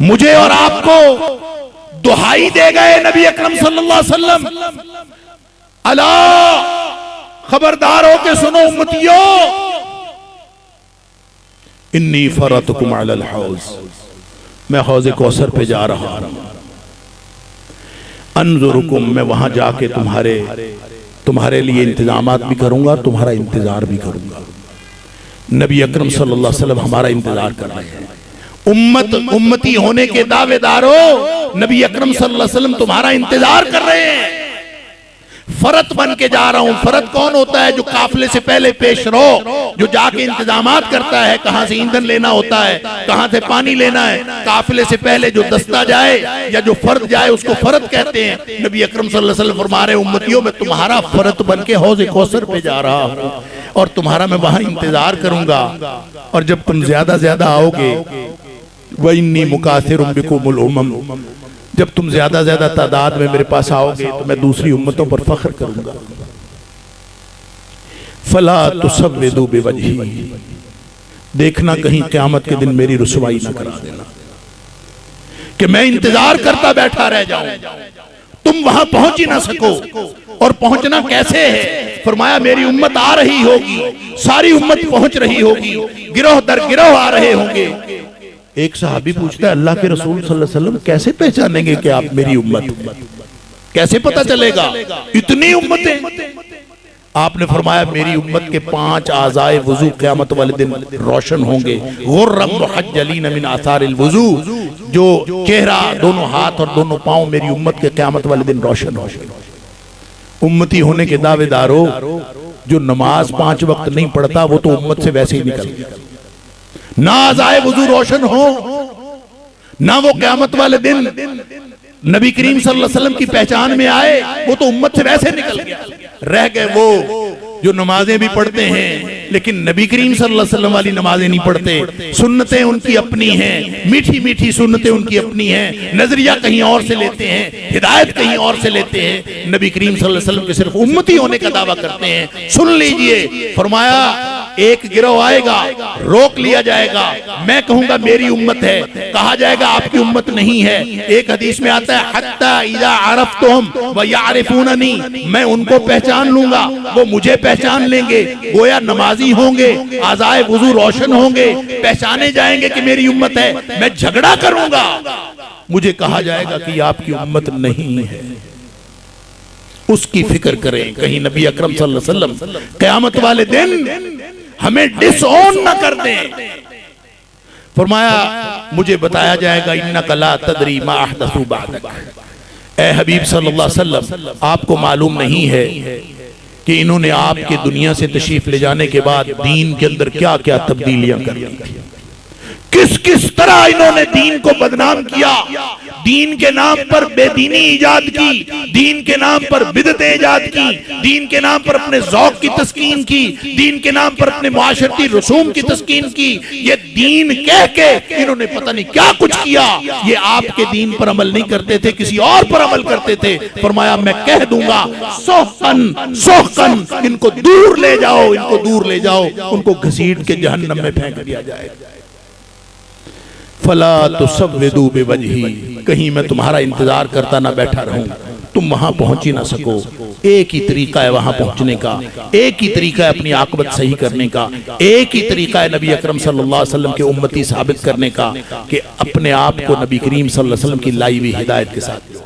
مجھے اور آپ کو دہائی دے گئے نبی اکرم صلی اللہ علیہ وسلم، الا خبردار ہو کے سنو امتیو، انی فرطکم علی الحوض، میں حوض کوثر پہ جا رہا ہوں، انظرکم، میں وہاں جا کے تمہارے لیے انتظامات بھی کروں گا، تمہارا انتظار بھی کروں گا۔ نبی اکرم صلی اللہ علیہ وسلم ہمارا انتظار کر رہے ہیں۔ امتی ہونے کے دعوے دارو، نبی اکرم صلی اللہ علیہ وسلم تمہارا انتظار کر رہے ہیں۔ فرت بن کے جا رہا ہوں۔ فرت کون ہوتا ہے؟ جو قافلے سے پہلے پیش رو، جو جا کے انتظامات کرتا ہے، کہاں سے ایندھن لینا ہوتا ہے، کہاں سے پانی لینا ہے، قافلے سے پہلے جو دستہ جائے یا جو فرد جائے اس کو فرت کہتے ہیں۔ نبی اکرم صلی اللہ علیہ وسلم فرما رہے امتیوں، میں تمہارا فرت بن کے حوض کوثر پہ جا رہا ہوں اور تمہارا میں وہاں انتظار کروں گا، اور جب تم زیادہ آؤ گے، وَإِنِّي مُكَاثِرٌ بِكُمُ الْأُمَمْ، جب تم زیادہ تعداد میں میرے پاس آؤ گے تو میں دوسری امتوں پر فخر کروں گا۔ فَلَا تُسَوِّدُوا بِوَجْهِي، دیکھنا کہیں قیامت کے دن میری رسوائی نہ کرا دینا کہ میں انتظار کرتا بیٹھا رہ جاؤں، تم وہاں پہنچ ہی نہ سکو۔ اور پہنچنا کیسے ہے؟ فرمایا میری امت آ رہی ہوگی، ساری امت پہنچ رہی ہوگی، گروہ در گروہ آ رہے ہوں گے۔ ایک صحابی پوچھتا ہے اللہ کے رسول صلی اللہ علیہ وسلم کیسے پہچانیں گے کہ آپ میری امت، کیسے پتہ چلے گا اتنی امتیں؟ آپ نے فرمایا میری امت کے 5 اعضائے وضو قیامت والے دن روشن ہوں گے، غرم محجلین من آثار الوضو، جو چہرہ، دونوں ہاتھ اور دونوں پاؤں میری امت کے قیامت والے دن روشن ہوں گے۔ امتی ہونے کے دعوے دارو، جو نماز 5 وقت نہیں پڑھتا وہ تو امت سے ویسے ہی نکل گیا۔ نہ اعضائے وضو روشن ہو، نہ وہ قیامت والے دن نبی کریم صلی اللہ علیہ وسلم کی پہچان میں آئے، وہ تو امت سے ویسے نکل گیا۔ رہ گئے وہ جو نمازیں بھی پڑھتے ہیں لیکن نبی کریم صلی اللہ علیہ وسلم والی نمازیں نہیں پڑھتے، سنتیں ان کی اپنی ہیں، میٹھی میٹھی سنتیں ان کی اپنی ہیں، نظریہ کہیں اور سے لیتے ہیں، ہدایت کہیں اور سے لیتے ہیں، نبی کریم صلی اللہ علیہ وسلم کے صرف امتی ہونے کا دعویٰ کرتے ہیں۔ سن لیجئے، فرمایا ایک گروہ آئے گا، روک لیا جائے گا، میں کہوں گا میری امت ہے، کہا جائے گا آپ کی امت نہیں ہے۔ ایک حدیث میں آتا ہے حتی اذا عرفتہم ویعرفوننی، میں ان کو پہچان لوں گا، وہ مجھے پہچان لیں گے، گویا نمازی ہوں گے، اعضائے وضو روشن ہوں گے، پہچانے جائیں گے کہ میری امت ہے، میں جھگڑا کروں گا، مجھے کہا جائے گا کہ آپ کی امت نہیں ہے۔ اس کی فکر کریں کہیں نبی اکرم صلی اللہ علیہ وسلم قیامت والے دن ہمیں ڈس اون نہ کر دیں۔ فرمایا مجھے بتایا جائے گا انک لا تدری ما احدثوا بعدک، اے حبیب صلی اللہ علیہ وسلم آپ کو معلوم نہیں ہے کہ انہوں نے آپ کے دنیا سے تشریف لے جانے کے بعد دین کے اندر کیا کیا تبدیلیاں کر لی، کس طرح انہوں نے دین کو بدنام کیا، دین کے نام پر بے دینی ایجاد کی، دین کے نام پر بدعت ایجاد کی، دین کے نام پر اپنے ذوق کی تسکین کی، دین کے نام پر اپنے معاشرتی رسوم کی تسکین کی۔ یہ دین کہہ کے انہوں نے پتہ نہیں کیا کچھ کیا۔ یہ آپ کے دین پر عمل نہیں کرتے تھے، کسی اور پر عمل کرتے تھے۔ فرمایا میں کہہ دوں گا سحقاً سحقاً، ان کو دور لے جاؤ، ان کو دور لے جاؤ، ان کو گھسیٹ کے جہنم میں پھینک دیا جائے۔ فَلَا تُسَوِّدُوا بِوَجْهِي، کہیں میں تمہارا انتظار کرتا نہ بیٹھا رہوں، تم وہاں پہنچ ہی نہ سکو۔ ایک ہی طریقہ ہے وہاں پہنچنے کا، ایک ہی طریقہ ہے اپنی عاقبت صحیح کرنے کا، ایک ہی طریقہ ہے نبی اکرم صلی اللہ علیہ وسلم کے امتی ثابت کرنے کا کہ اپنے آپ کو نبی کریم صلی اللہ علیہ وسلم کی لائی ہوئی ہدایت کے ساتھ